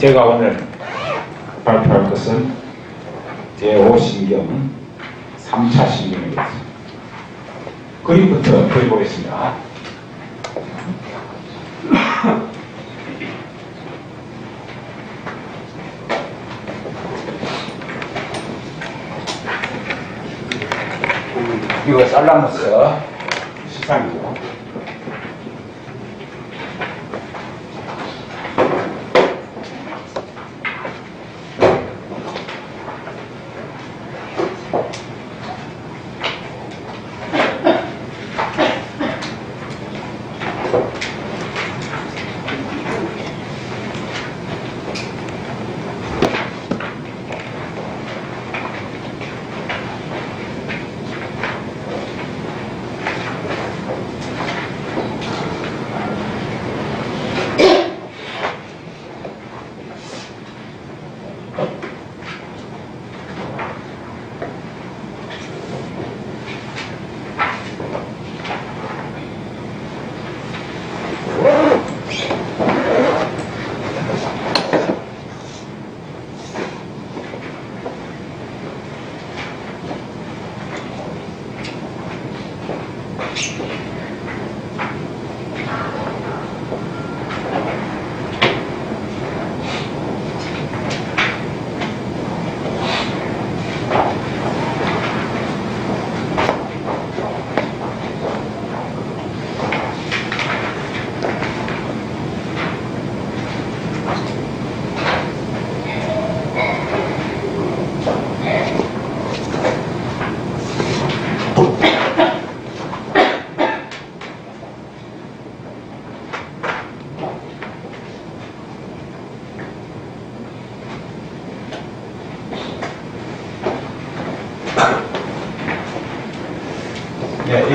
제가 오늘 발표할 것은 제5신경 3차 신경이겠습니다. 그림부터 그려보겠습니다. 이거 살라무스 시상이죠.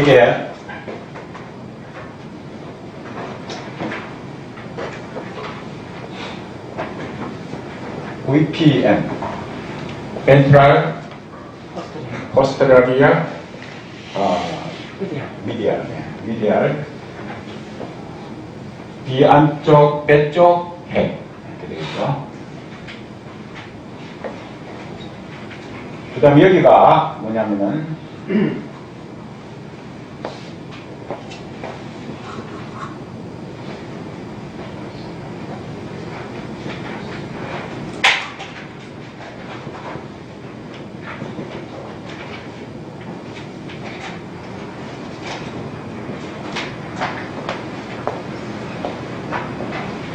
이게 VPM, Ventral Posterior 미디알, 뒤안쪽, 배쪽 핵 이렇게 되겠죠. 그 다음에 여기가 뭐냐면은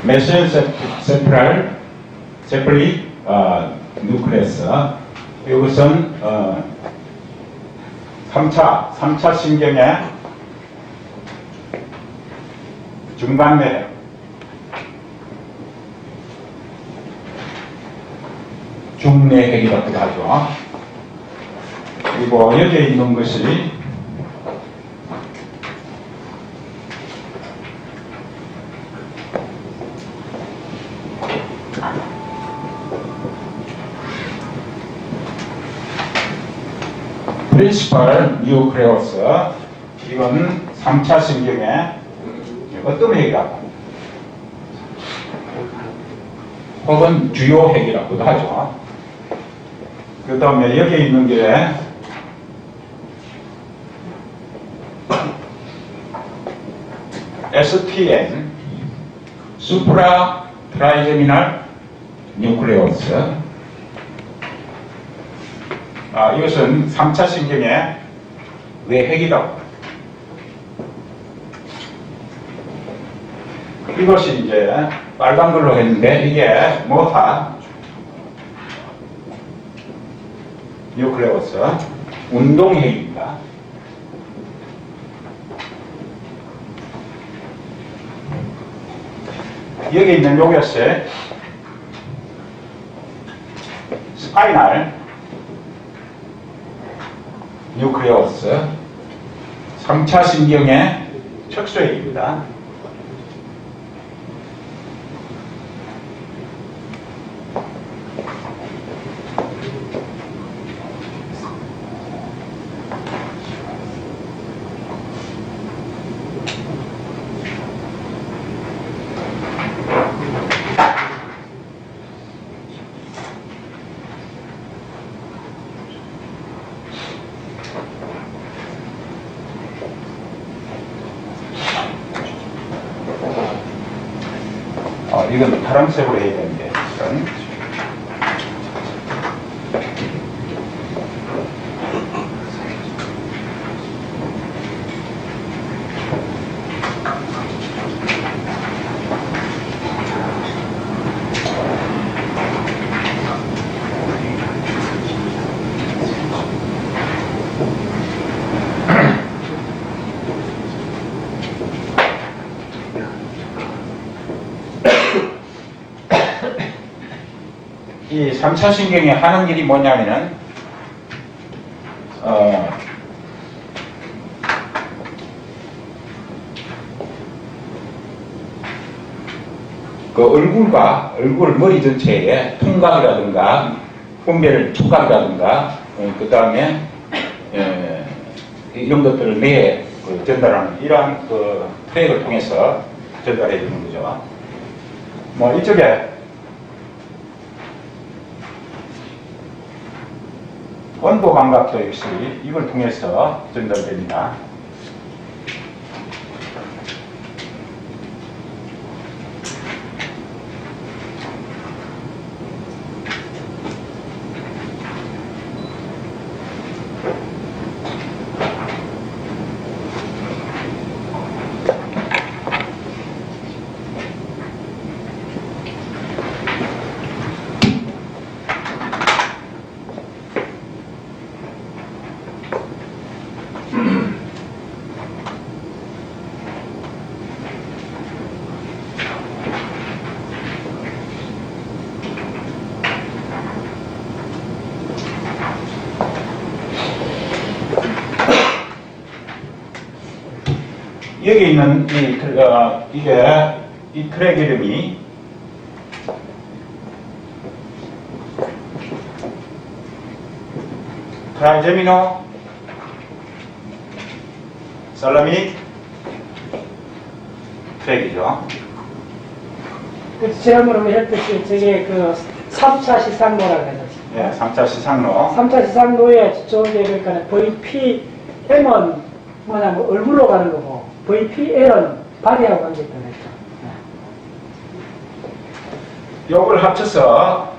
메신 센트럴 세플리 뉴클레스. 이것은 3차 신경의 중간내 중내핵이라고도 하죠. 그리고 여기에 있는 것이 프린시펄 뉴클레오스. 이건 3차 신경의 어떤 핵이라고 혹은 주요 핵이라고도 하죠. 그 다음에 여기에 있는 게 STN 수프라 트라이제미널 뉴클레오스. 이것은 3차 신경의 외핵이라고. 이것이 이제 빨간 걸로 했는데 이게 모타 뉴클레오스 운동핵입니다. 여기 있는 요것이 스파이널 뉴클레오스 3차 신경의 척수핵입니다. 이건 파란색으로 해야 되는데, 이건. 이 3차 신경이 하는 일이 뭐냐면은, 그 얼굴 머리 전체에 통각이라든가, 분별 촉각이라든가, 그 다음에, 이런 것들을 뇌에 전달하는 이러한 그 트랙을 통해서 전달해 주는 거죠. 뭐, 이쪽에 온도 감각도 역시 이걸 통해서 전달됩니다. 여기 있는 이 트랙 이름이 트라이제미노 살라믹 트랙이죠. 지난번에 했듯이 저게 그 3차 시상로라고 해서. 예, 3차 시상로. 3차 시상로에 저게 그러니까 VPM은 뭐냐면 얼굴로 가는 거고 VPL은 바디하고 관계있다고 했죠. 요걸 합쳐서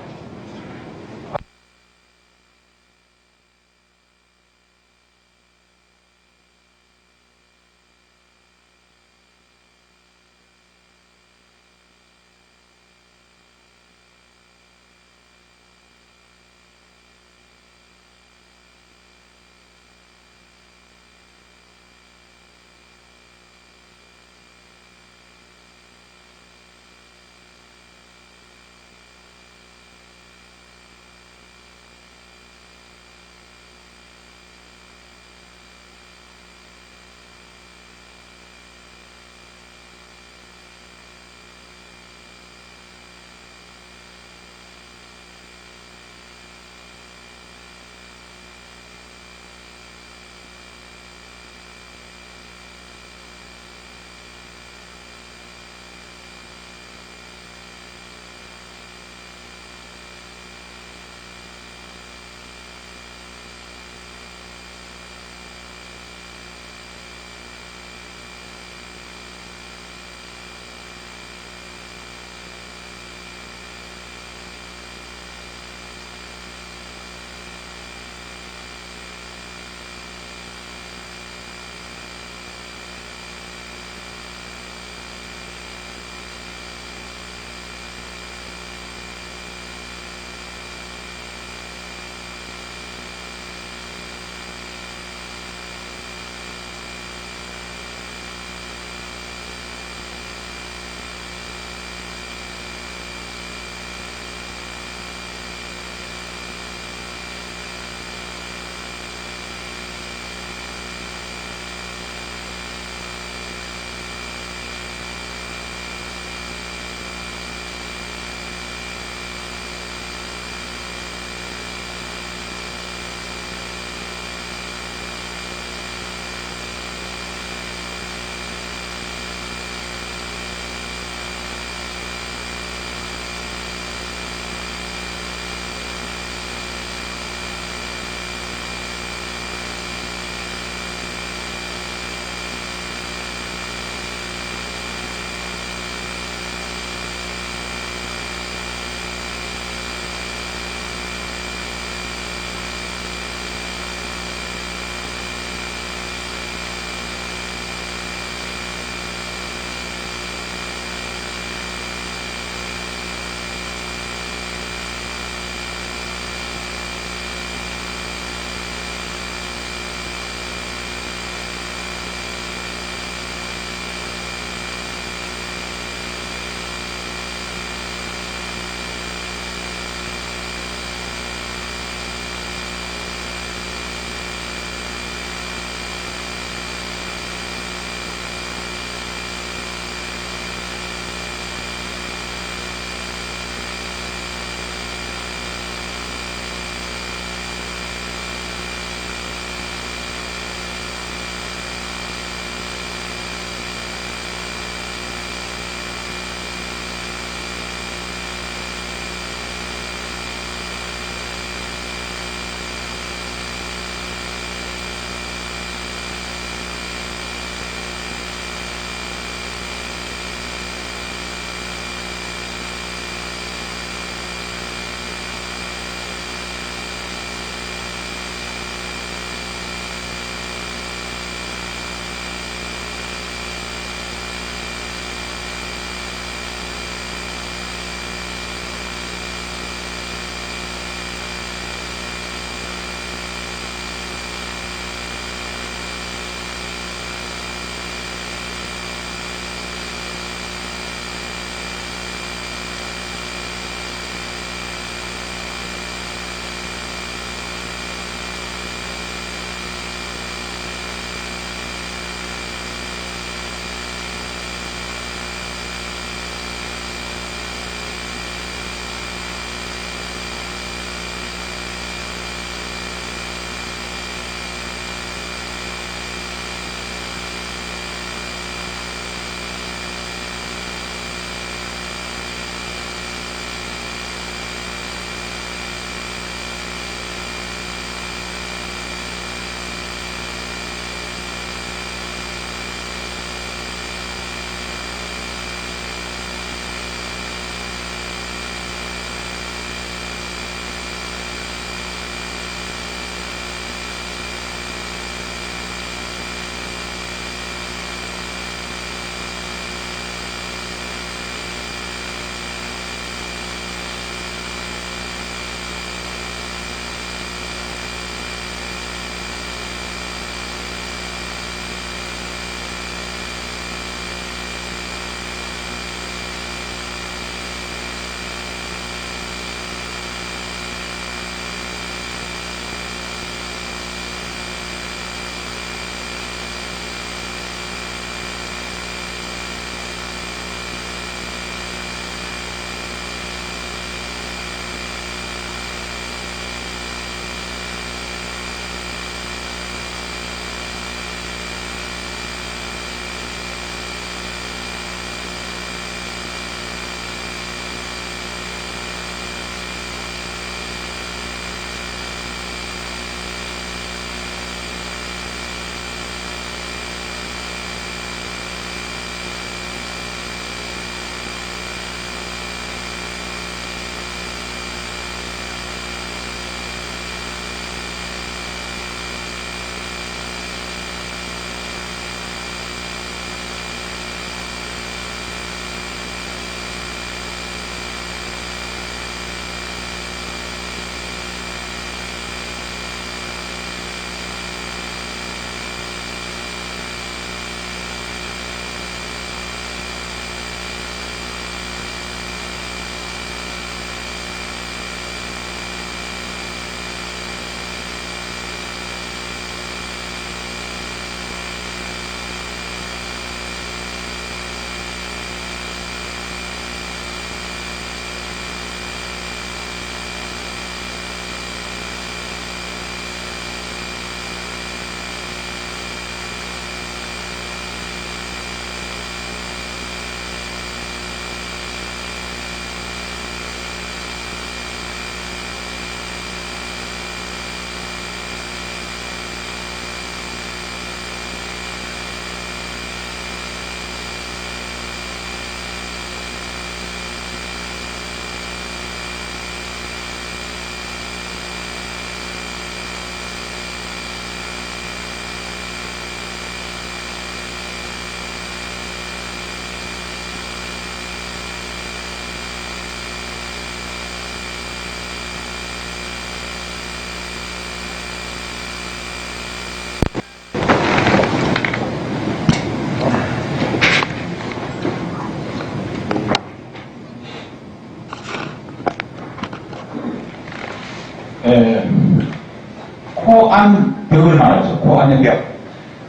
코안 벽을 말하죠. 코안의 벽.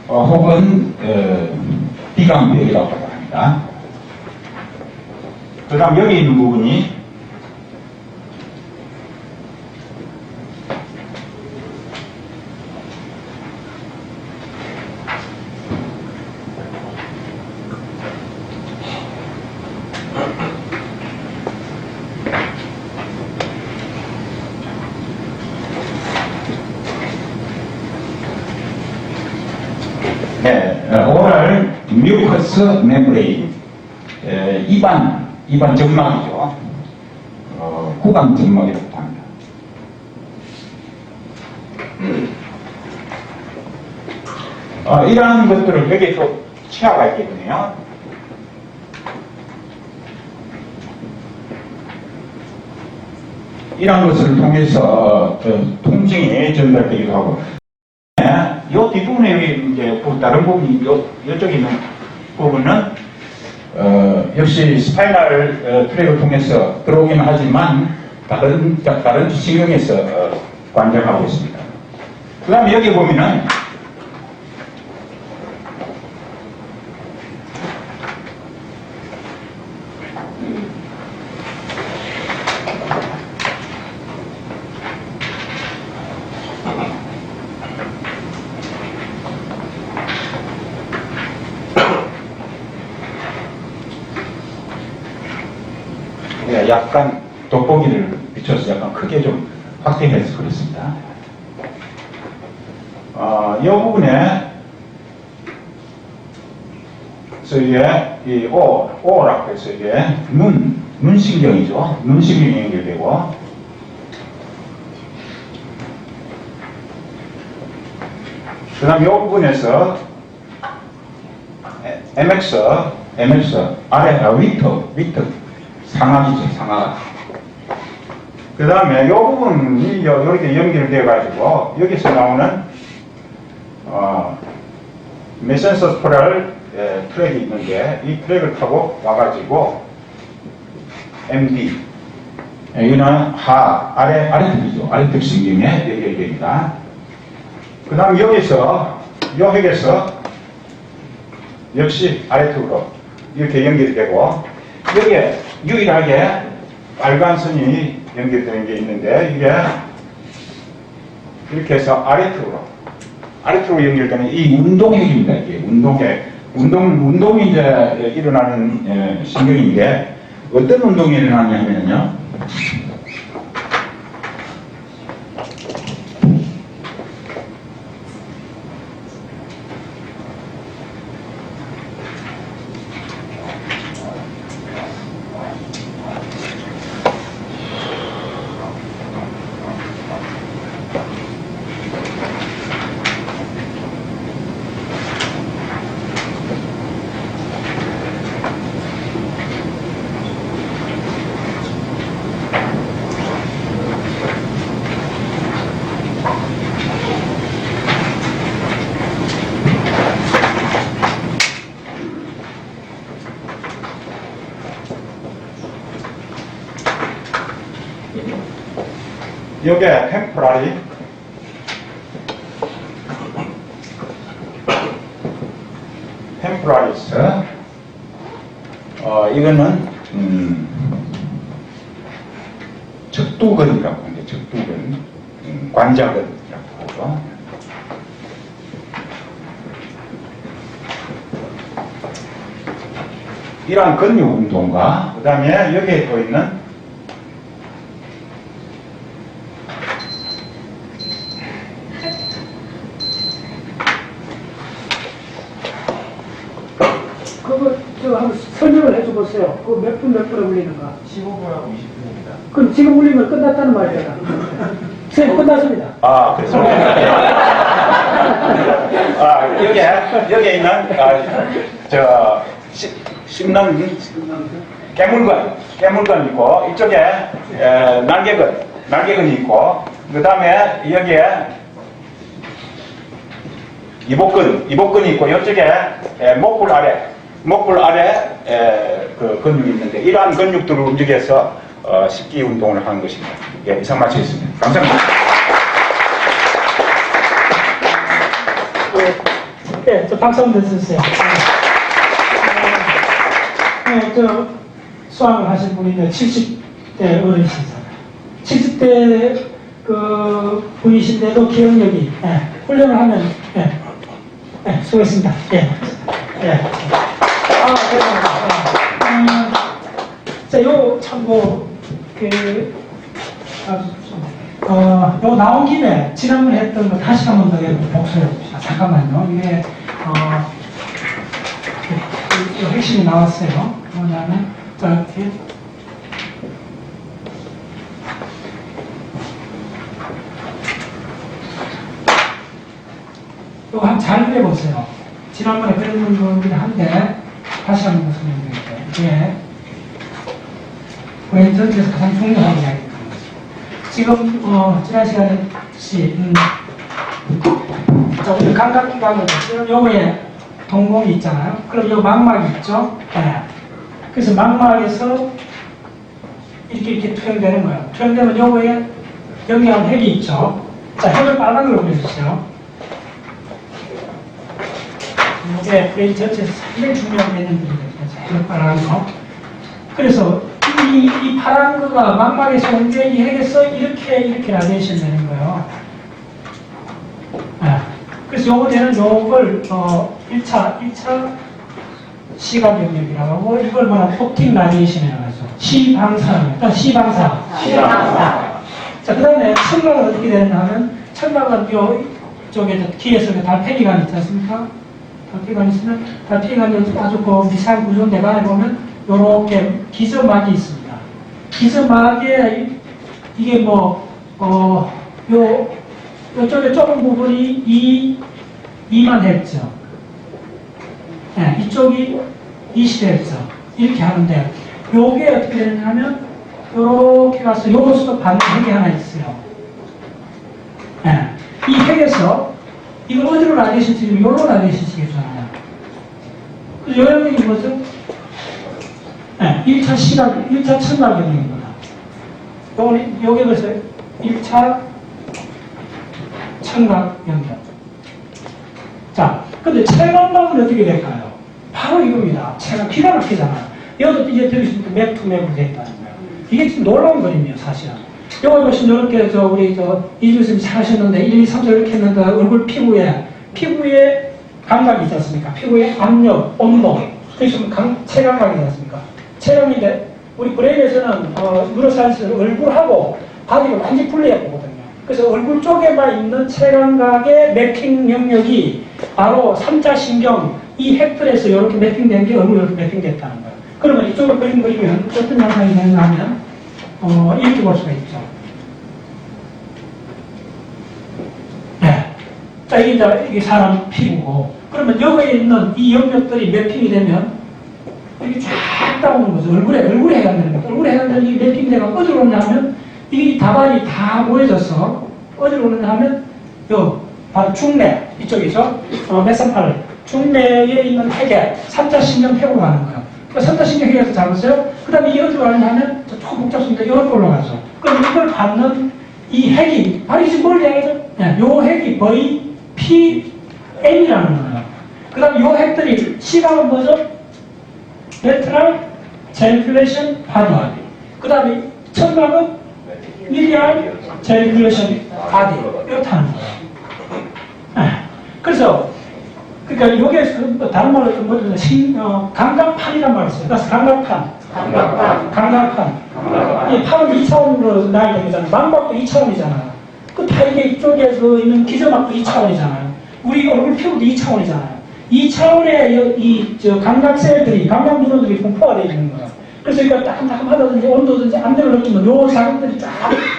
혹은 비강벽이라고 합니다. 그 다음 여기 있는 부분이 오랄 뮤커스 멤브레인, 입안 점막이죠. 구강 점막이라고 합니다. 이러한 것들을 여기에 또 치아가 있겠네요. 이러한 것을 통해서 통증이 전달되기도 하고, 이 뒷부분에 이제 다른 부분이 이쪽에 있는 부분은 역시 스파이널 트랙을 통해서 들어오긴 하지만 다른 신경에서 관장하고 있습니다. 그 다음에 여기 보면은 약간 돋보기를 비춰서 약간 크게 좀 확대해서 그렇습니다. 이 부분에 이게 이 오라고 해서 이게 눈신경이죠. 눈신경이 연결되고, 그 다음 이 부분에서 MX 아래 위트 상악이죠, 상악. 그 다음에 이 부분이 이렇게 연결되어 가지고 여기서 나오는 메센서스포랄 트랙이 있는데, 이 트랙을 타고 와가지고 MD, 이는 아래턱이죠. 아래턱 신경에 연결됩니다. 그 다음 여기서 이 획에서 역시 아래턱으로 이렇게 연결되고, 여기에 유일하게 빨간 선이 연결되는 게 있는데, 이게 이렇게 해서 아래쪽으로 연결되는 이 운동핵입니다. 이게 운동이 이제 일어나는 신경인데, 어떤 운동이 일어나냐면요, 여기에 템포라리스, 이거는 적두근이라고 하는데, 적두근, 관자근이라고 하죠. 이러한 근육 운동과, 그 다음에 여기에 또 있는 그거 한번 설명을 해줘 보세요. 그거 몇 분에 울리는가? 15분하고 20분입니다. 그럼 지금 울리면 끝났다는 말이잖아. 선생님 끝났습니다. 그렇습니다. 여기에 있는 씹는 깨물건 있고, 이쪽에 날개근이 있고, 그 다음에 여기에 이복근이 있고, 이쪽에 목불 아래 그 근육이 있는데, 이러한 근육들을 움직여서 식기 운동을 하는 것입니다. 예, 이상 마치겠습니다. 감사합니다. 저 박수 한번 주세요. 수학을 하신 분이 70대 어른이시잖아요. 70대 그 분이신데도 기억력이, 훈련을 하면, 수고했습니다. 죄송합니다. 자, 요 참고, 요 나온 김에 지난번에 했던 거 다시 한 번 더 복수해 봅시다. 잠깐만요. 이게, 요 핵심이 나왔어요. 뭐냐면, 자, 이렇게. 이거 한번 잘 그려보세요. 지난번에 그렸는 거긴 한데, 다시 한번 설명드릴게요. 이게, 왜 전체에서 가장 중요한 이야기입니다. 지금, 지난 시간에 했듯이, 자, 우리 감각기관을 보시면, 요거에 동공이 있잖아요. 그럼 요 망막이 있죠? 그래서 망막에서 이렇게 투영되는 거예요. 투영되면 요거에 연결한 핵이 있죠? 자, 핵을 빨간으로 그려주세요. 이게 브레인 전체에서 상당히 중요한 개념들인데, 핵을 빨간 거. 그래서 이 파란 거가 망막에서 온 게 이 핵에서 이렇게 라디에이션 되는 거예요. 그래서 요거는 요걸 1차 시각 영역이라고 하고 이걸 뭐냐 옵틱 라디에이션이라고 하죠. 시방사입니다. 일단 시방사. 자, 그 다음에 청각은 어떻게 되느냐 하면 청각은 요 쪽에 귀에서 달팽이관 있지 않습니까? 달팽이관 있으면 달팽이관이 아주 그 미세한 구조인데 안에 보면 요렇게 기저막이 있습니다. 기저막에 이게 요쪽에 좁은 부분이 2만 Hz. 이쪽이 20Hz. 이렇게 하는데, 요게 어떻게 되냐면, 요렇게 가서 요것으로 받는 핵이 하나 있어요. 이 핵에서, 이걸 어디로 라디에이션 시키면 요로 라디에이션 시켜주잖아요. 그래서 요 영역이 뭐죠? 1차 청각 영역입니다. 요게 그래서 1차 청각 영역. 자, 근데 체감각은 어떻게 될까요? 바로 이겁니다. 체감 기가 막히잖아요. 여기도 이제 들으시면 맥투맥으로 됐다는 거예요. 이게 지금 놀라운 그림이에요, 사실은. 여기 보시면 이렇게 우리 이 교수님 잘 하셨는데 1, 2, 3, 4 이렇게 했는데 얼굴 피부에 감각이 있지 않습니까? 피부에 압력, 온도. 그래서 체감각이지 않습니까? 체감인데 우리 브레인에서는 뉴로사이언스는 얼굴하고 바디를 완전히 분리해 보거든요. 그래서 얼굴 쪽에만 있는 체감각의 매핑 영역이 바로 3자 신경 이 핵들에서 이렇게 매핑된 게 얼굴에 이렇게 매핑됐다는 거예요. 그러면 이쪽을 그리면 어떤 현상이 되느냐 하면 이렇게 볼 수가 있죠. 자, 이게 사람 피부고 그러면 여기에 있는 이 영역들이 매핑이 되면 이렇게 쫙 따오는 거죠. 얼굴에 해당되는 거죠. 얼굴에 해당되는 이 매핑이 되면 어디로 오냐면 이 다발이 다 모여져서 어디로 오느냐 하면 바로 중뇌 이쪽이죠. 메센팔 중뇌에 있는 핵에 3자 신경 핵으로 가는 거예요. 그 3자 신경 핵에서 잡으세요. 그 다음에 이게 어디로 가느냐 하면 조금 복잡합니다. 이렇게 올라가죠. 그럼 이걸 받는 이 핵이 바로 지금 뭘 얘기하죠? 요 핵이 VPN이라는 거예요. 그 다음에 요 핵들이 시각은 뭐죠? 베트럴 젤큘레이션 바디. 그 다음에 청각은 미디얼 젤큘레이션 바디. 이렇게 하는 거예요. 그래서 그러니까 요게 다른 말로 좀 뭐죠? 감각판이란 말이 있어요. 그래서 감각판. 이 판은 2차원으로 나이 되잖아요. 망막도 2차원이잖아요. 그 다 이게 이쪽에서 있는 기저막도 2차원이잖아요. 우리 얼굴 피부도 2차원이잖아요. 2차원의 감각셀들이, 감각 누런들이 분포가 되어 있는 거예요. 그래서 이거 따끔따끔하다든지 온도든지 안대를 느끼면 요 자극들이 쫙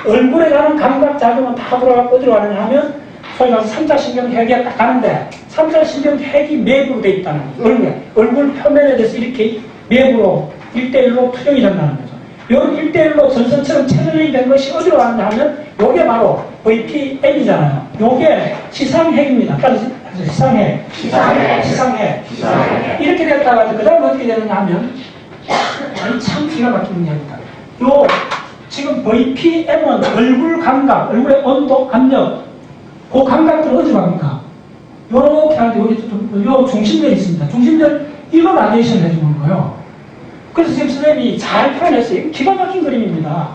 얼굴에 가는 감각 자극은 다 돌아가고 어디로 가느냐 하면 소위 말해서 3자 신경 핵에 딱 가는데 3자 신경 핵이 매부로 되어 있다는 거죠. 얼굴 표면에 대해서 이렇게 매부로 1대1로 투영이 된다는 거죠. 요 1대1로 전선처럼 체결이 된 것이 어디로 가느냐 하면 요게 바로 VPN이잖아요. 요게 시상핵입니다. 시상핵. 이렇게 됐다가 그 다음에 어떻게 되느냐 하면 참 기가 막히는 얘기입니다. 요 지금 VPM은 얼굴 감각, 얼굴의 온도, 압력 그 감각들은 어디로 갑니까? 요렇게 하는데 여기 좀, 요 중심점이 있습니다. 중심점, 이거 라디에이션 해주는 거예요. 그래서 지금 선생님이 잘 표현했어요. 이거 기가 막힌 그림입니다.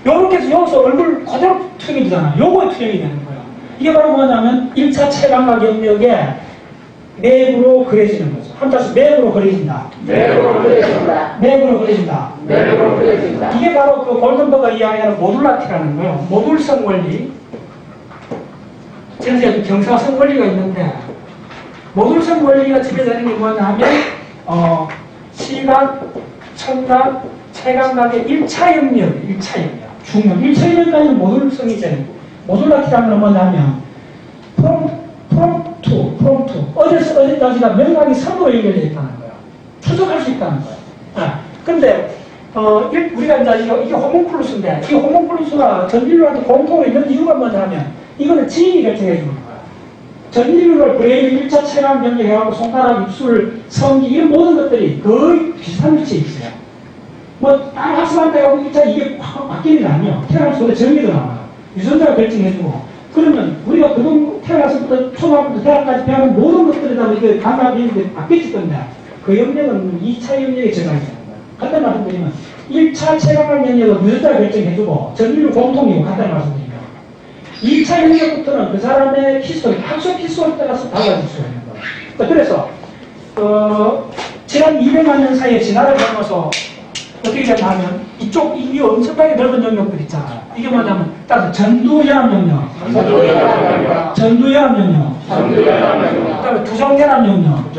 요렇게 해서 여기서 얼굴 그대로 투영이 되잖아요. 요거에 투영이 되는 거예요. 이게 바로 뭐냐면 1차 체감각 영역에 맥으로 그려지는 거죠. 한자씩 맥으로 그려진다. 맥으로 그려진다. 맥으로 그려진다. 맥으로 그려진다. 이게 바로 그 골든버그가 이야기하는 모듈라티라는 거예요. 모듈성 원리. 전세 경사성 원리가 있는데, 모듈성 원리가 지배되는 게 뭐냐 하면, 시각, 청각, 체감각의 1차 영역, 1차 영역. 중요. 1차 영역까지는 모듈성이잖아요. 모듈라티라는 건 뭐냐면, 프롬투. 어디서 어디까지가 명확히 선으로 연결되어 있다는 거예요. 추적할 수 있다는 거예요. 근데, 우리가 이제 이게 호문클루스인데, 이 호문클루스가 전인류한테 공통으로 있는 이유가 뭐냐면, 이거는 지인이 결정해 주는 거예요. 전인류를 브레인 1차 체감 병력해갖고 손가락, 입술, 성기, 이런 모든 것들이 거의 비슷한 위치에 있어요. 뭐, 딱 학습한다고 1차 이게 확 바뀌는 게 아니에요. 태어날 속에 정의도 나와요. 유전자가 결정해주고. 그러면 우리가 그동 태어나서부터 초등학교부터 대학까지 배우는 모든 것들이 다 이게 감각이 바뀌었을 건데, 그 영역은 2차 영역에 전환이 되는 거예요. 간단히 말씀드리면 1차 체감각 영역은 유전자가 결정해주고 전인류 공통이고 간단히 말씀드리면 2차 영역부터는 그 사람의 키스토리, 학습 키스토리에 따라서 달라질 수가 있는 거예요. 그래서 지난 200만 년 사이에 진화를 거쳐서 어떻게 되냐면 이쪽 이 엄청나게 넓은 영역들 있잖아요. 이게 뭐냐면 따라서 전두연합 영역, 전두연합 영역, 그다음에 두정연합 영역,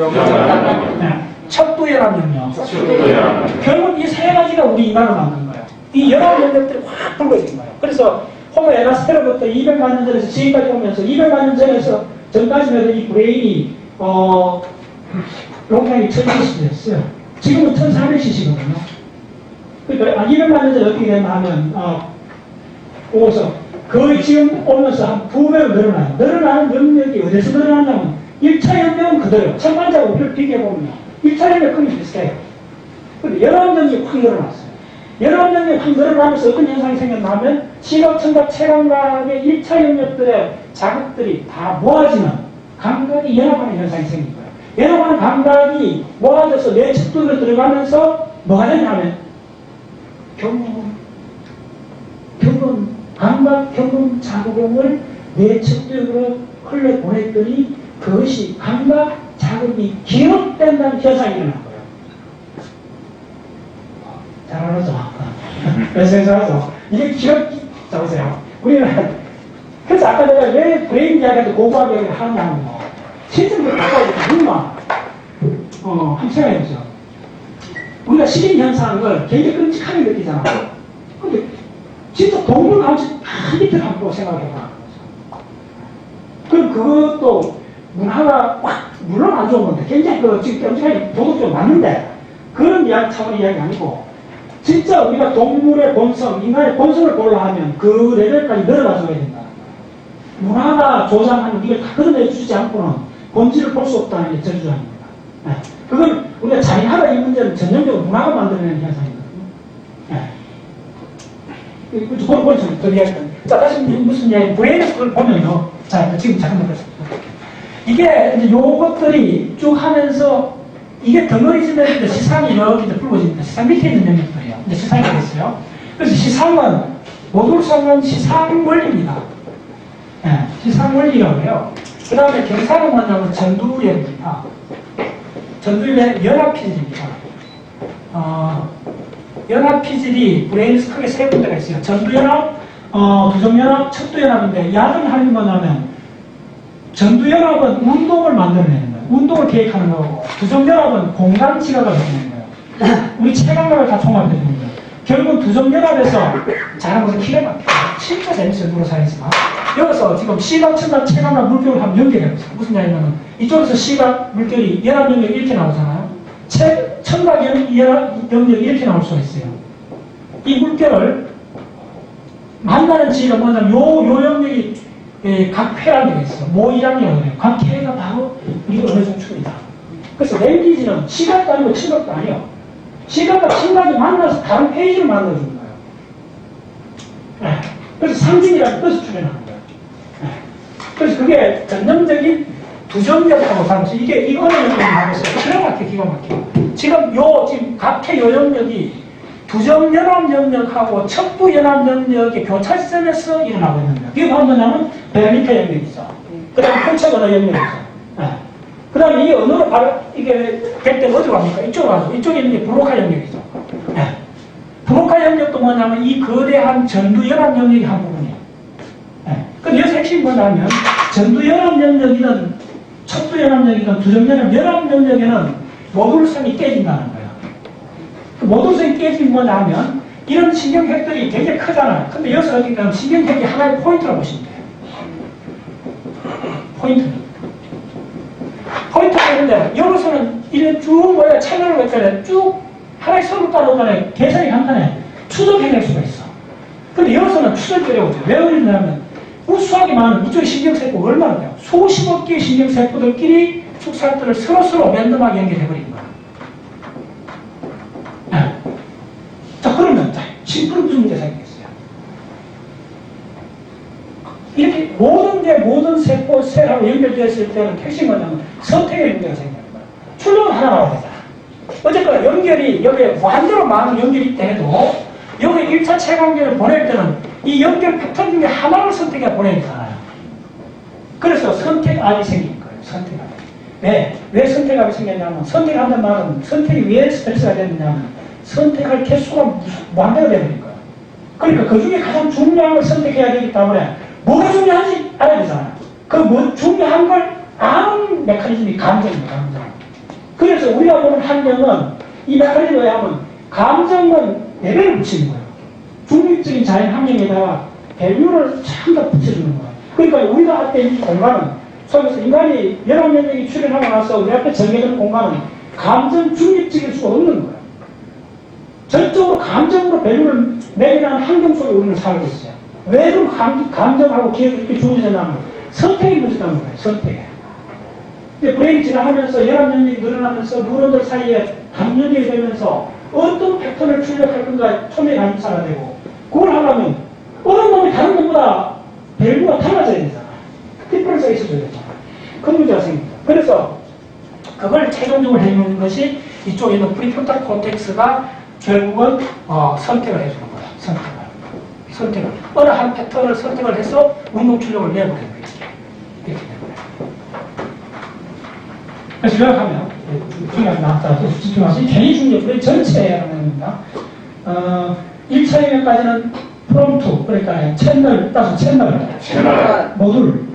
네. 척두연합 영역. 결국 이 세 가지가 우리 인간을 만든 거예요. 이 연합 영역들이 확 붉어진 거예요. 그래서 호모 에라스테로부터 200만 년 전에서 지금까지 오면서 200만 년 전까지만 해도 이 브레인이 용량이 1000cc였어요. 지금은 1400cc거든요. 그러니까 200만 년 전에 어떻게 되냐면 오서 거의 지금 오면서 한 2배로 늘어나요. 늘어나는 영역이 어디서 늘어나냐면 1차 영역은 그대로. 첫 번째하고 우리를 비교해보면 1차 영역은 비슷해요. 근데 연합 영역이 확 늘어났어요. 연합 영역이 확 늘어나면서 어떤 현상이 생겼냐면 시각, 청각, 체감각의 1차 영역들의 자극들이 다 모아지는 감각이 연합하는 현상이 생긴 거예요. 연합하는 감각이 모아져서 내 척도로 들어가면서 뭐가 되냐면 감각 경험 자극을 내 척도로 흘러보냈더니 그것이 감각 자극이 기억된다는 현상이 일어난 거예요. 잘 알았죠? 그래서 잘하죠? 이게 기억, 잡으세요. 우리는, 그래서 아까 내가 왜 브레인 이야기한테 고고하게 이야기를 하냐면요. 실제로 아까 정말, 한번 생각해보세요. 우리가 식인현상을 굉장히 끔찍하게 느끼잖아요. 근데 진짜 동물 감시 다 밑에 갖고 생각해봐. 그럼 그것도 문화가 물론 안 좋은 건데 굉장히 지금 끔찍하게 도덕적으로 맞는데 그런 이야기 차원의 이야기 아니고 진짜 우리가 동물의 본성, 인간의 본성을 보려 하면 그 레벨까지 내려가줘야 된다. 문화가 조장하는 이걸 다 끌어내주지 않고는 본질을 볼 수 없다는 게 저주장입니다. 네. 그건 우리가 잔인하다 이 문제는 전형적으로 문화가 만들어내는 현상이거든요. 네. 그건 더 이야기합니다. 자, 다시 무슨 이야기, 브레인에서 그걸 보면요. 자, 지금 잠깐만 보겠습니다. 이게 이제 요것들이 쭉 하면서 이게 덩어리지면 이제 시상이 이렇게 이제 불거집니다. 시상 밑에 있는 영역들이요. 이제 시상이 되겠어요. 그래서 시상은, 모듈성은 시상 원리입니다. 네, 시상 원리라고 해요. 그 다음에 경상은 뭐냐면 전두연입니다. 전두연의 연합피질입니다. 연합피질이 브레인에서 크게 세 군데가 있어요. 전두연합, 두정연합, 척두연합인데 야근 하는 게 뭐냐면 전두연합은 운동을 만들어내는 거예요. 운동을 계획하는 거고 두정연합은 공간 지각을 해주는 거예요. 우리 체감각을 다 총합해 주는 거예요. 결국 두정연합에서 잘하는 것은 기가 막혀요. 진짜 재밌어요, 누로사이즈가. 여기서 지금 시각, 청각, 체감각 물결을 한번 연결해보세요. 무슨 얘기냐면 이쪽에서 시각 물결이 연합 영역이 이렇게 나오잖아요. 청각 영역이 이렇게 나올 수가 있어요. 이 물결을 만나는 지위가 뭐냐면 요 영역이 각 회라는 게 있어요. 모이랑이라고 해요. 각 회가 바로 우리가 어느 중축이다. 그래서 랭귀지는 시각도 아니고 청각도 아니에요. 시각과 청각이 만나서 다른 페이지를 만들어주는 거예요. 네. 그래서 상징이라는 뜻을 출연하는 거예요. 네. 그래서 그게 전형적인 두정력하고 다르죠. 이게 어느 영역이 나겠어요? 기가 막혀, 기가 막혀. 지금 각해 요영역이 두정연합영역하고 척부연합영역의 교차지점에서 일어나고 있는 거예요. 이게 뭐냐면 베르니카 영역이죠. 그 다음에 콘체거나 영역이죠. 네. 그 다음에 이게 언어로 바로 이게 될 때는 어디로 갑니까? 이쪽으로 가죠. 이쪽에 있는 게 브로카 영역이죠. 네. 브로카 영역도 뭐냐면 이 거대한 전두연합 영역의 한 부분이에요. 네. 근데 여기서 핵심이 뭐냐면 전두연합 영역이든 척두연합 영역이든 두정연합 연합 영역에는 모듈성이 깨진다는 거예요. 그 모듈성이 깨지면 뭐냐면 이런 신경핵들이 되게 크잖아요. 근데 여기서 어떻게 보면 신경핵이 하나의 포인트라고 보시면 돼요. 포인트가 있는데 여기서는 이런 쭉 뭐야 채널을 했잖아요. 쭉 하나의 선을 따라오잖아요. 계산이 간단해. 추적해낼 수가 있어. 근데 여기서는 추적이 어려워져요. 왜 어렵냐면 우수하게 많은 이쪽에 신경세포가 얼마나 돼요? 수십억 개의 신경세포들끼리 축살들을 서로서로 랜덤하게 연결해버린 거야. 네. 자, 그러면 심플 무슨 문제 생기겠어요? 이렇게 모든 세포, 셀하고 연결되었을 때는 핵심이 뭐냐면 선택의 문제가 생기는 거야. 출력은 하나 나와야 되잖아. 어쨌거나 연결이 여기에 완전히 많은 연결이 있다 해도 여기 1차 체감계를 보낼 때는 이 연결 패턴 중에 하나를 선택해 보내야 되잖아요. 그래서 선택압이 생긴 거예요. 선택압. 왜 선택압이 생겼냐면 선택한다는 말은 선택이 왜 스트레스가 되느냐면 선택할 개수가 무한대가 되는 거예요. 그러니까 그 중에 가장 중요한 걸 선택해야 되기 때문에 뭐가 중요한지 알아야 되잖아요. 그 중요한 걸 아는 메커니즘이 감정입니다. 감정. 그래서 우리가 보는 환경은 이 메커니즘에 의하면 감정은 레벨을 붙이는 거예요. 중립적인 자연 환경에다가 밸류를 참다 붙여주는 거예요. 그러니까 우리가 앞에 이 공간은 속에서 인간이 여러 명이 출현하고 나서 우리 앞에 정해진 공간은 감정 중립적일 수가 없는 거예요. 전적으로 감정으로 밸류를 매긴하는 환경 속에 우리는 살고 있어요. 왜 그럼 감정하고 기억이 이렇게 주어지냐면 선택이 문제라는 거예요. 선택. 근데 브레인이 지나가면서 열압 영역이 늘어나면서 뉴런들 사이에 담연이 되면서 어떤 패턴을 출력할 건가 처음에 관심사가 되고 그걸 하려면 어느 놈이 다른 놈보다 밸류가 달라져야 되잖아. 디퍼런스가 있어줘야 되잖아. 그 문제가 생깁니다. 그래서 그걸 최종적으로 해주는 것이 이쪽에 있는 프리프론탈 코텍스가 결국은 선택을 해주는 거야. 선택을. 어느 한 패턴을 선택을 해서 운동 출력을 내보내는 거예요. 이렇게 되는 거예요. 그래서 요약하면 중요한 나왔다. 집중하시면 개인 중력의 전체에 합니다. 1차 영역까지는 프롬2 그러니까 채널 따서 채널 모듈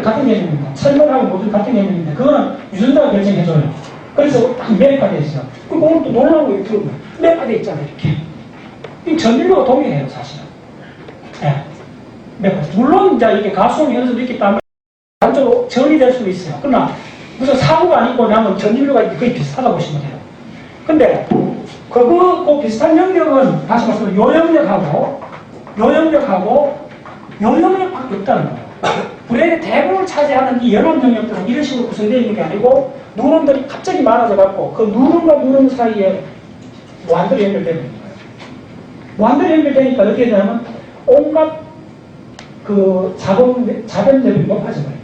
같은 개념입니다. 채널하고 모듈 같은 개념인데 그거는 유전자가 결정해줘요. 그래서 매입화되어 있어요. 그리고 오늘 또 놀라운 거 이렇게 매입화되어 있잖아요. 이렇게. 이 전밀로가 동일해요 사실은. 예. 매입화. 물론 이제 이게 가수용 현수도 있기 때문에 단적으로 전이 될 수도 있어요. 그러나 무슨 사고가 아니고 나면 전인류가 거의 비슷하다고 보시면 돼요. 근데 그 비슷한 영역은 다시 말해서 요영역밖에 없다는 거예요. 브레인의 대부분을 차지하는 이 연합 영역들은 이런 식으로 구성되어 있는 게 아니고 뉴런들이 갑자기 많아져 갖고 그 뉴런과 뉴런 사이에 무한대로 연결되는 거예요. 무한대로 연결되니까 어떻게 되냐면 온갖 그 자본 레벨이 높아져 버려요.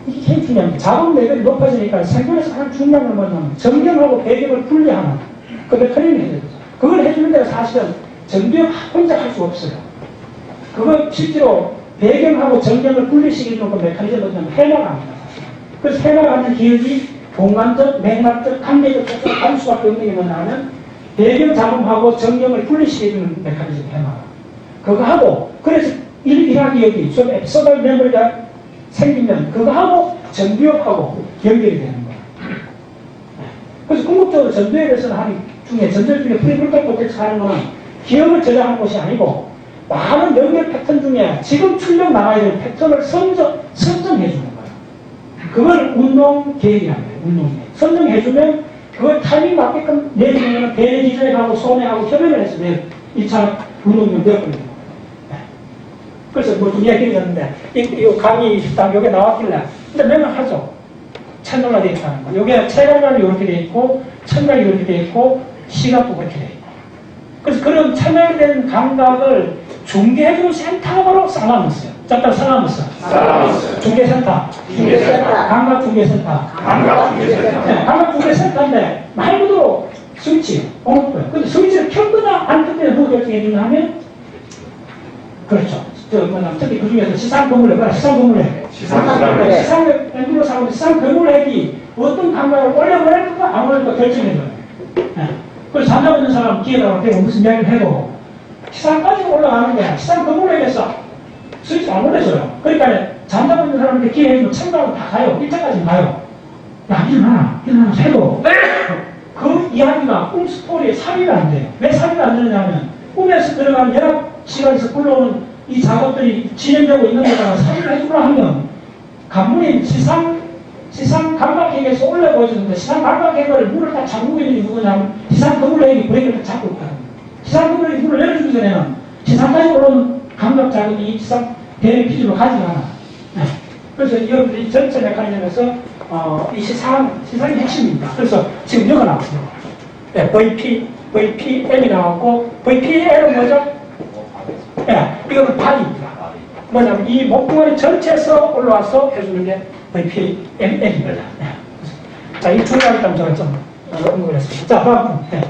이게 제일 중요합니다. 자본 레벨이 높아지니까 생존에서 가장 중요한 건 뭐냐면 정경하고 배경을 분리하는 그 메커니즘을 해야 되죠. 그걸 해주는 데가 사실은 정경 혼자 할 수 없어요. 그걸 실제로 배경하고 정경을 분리시키는 그 메커니즘을 뭐냐면 해마가 합니다. 그래서 해마가 하는 기억이 공간적, 맥락적, 관계적 쪽으로 갈 수밖에 없는 게 뭐냐면 배경 작업하고 정경을 분리시키는 메커니즘 해마가. 그거 하고 그래서 일하기 여기 좀 에피소드al 메모리가 생기면 그거하고 전두엽하고 연결이 되는 거예요. 그래서 궁극적으로 전두엽에서는 하는 중에 전두엽 중에 프리프론탈 코텍스 하는 거는 기억을 저장하는 것이 아니고 많은 연결 패턴 중에 지금 출력 나가야 될 패턴을 선정해 주는 거예요. 그걸 운동 계획이라는 거예요. 운동 계획. 선정해 주면 그걸 타이밍 맞게끔 내주면 대뇌 기전하고 소뇌하고 협연을 해서 1차 운동을 내어버리는 거예요. 그래서 뭐 좀 얘기했는데 이 강의 딱 여기 나왔길래 근데 명확하죠. 채널화 되어 있다는 거. 여기에 체감이 이렇게 되어 있고 청각이 이렇게 되어 있고 시각도 그렇게 되어 있고 그래서 그런 채널된 감각을 중개해주는 센터로 살라무스요. 짝짝 살라무스. 살라무스. 중개센터. 중개센터. 감각중개센터. 감각중개센터. 네, 감각중개센터인데 말 그대로 스위치 온 거예요. 근데 스위치를 켰거나 안 켰거나 누가 결정해주냐 하면 그렇죠. 특히 그 중에서 시상건물에 시상을 엔드로 사고 시상건물액이 어떤 감각을 올려보낼까 안 올릴까 결정해줘요. 네. 그래서 잠자고 있는 사람 기회라고 되고 무슨 이야기를 해도 시상까지 올라가는 거야. 시상건물액에서 스위치 안 올려줘요. 그러니까 잠자고 있는 사람한테 기회 해주면 참가하고 다 가요. 1차까지 가요. 야, 일어나 해도 그 이야기가 꿈 스토리에 삽입이 안 돼요. 왜 삽입이 안 되느냐 하면 꿈에서 들어간 연합시간에서 불러오는 이 작업들이 진행되고 있는 데다가 삽입을 해주라 하면 간문인 시상 감각계획에서 올려보여주는데 시상 감각계획을 문을 다 잠그고 있는 게 누구냐면 시상 건물회의가 브레이크를 잡고 있거든요. 시상 건물회의 문을 열어주기 전에는 시상까지 올라오는 감각 작업이 시상 대행 기준으로 가지가 않아. 네. 그래서 이 전체 메커니즘에서 이 시상이 핵심입니다. 그래서 지금 여기가 나왔어요. 네, VPM이 나왔고, VPL은 뭐죠? 네, 이거는 발입니다. 뭐냐면 이 목표원이 전체에서 올라와서 해주는 게 VPM입니다. 네. 자, 이 두 가지 좀 제가 좀 언급을 했습니다. 자, 다음 분. 네.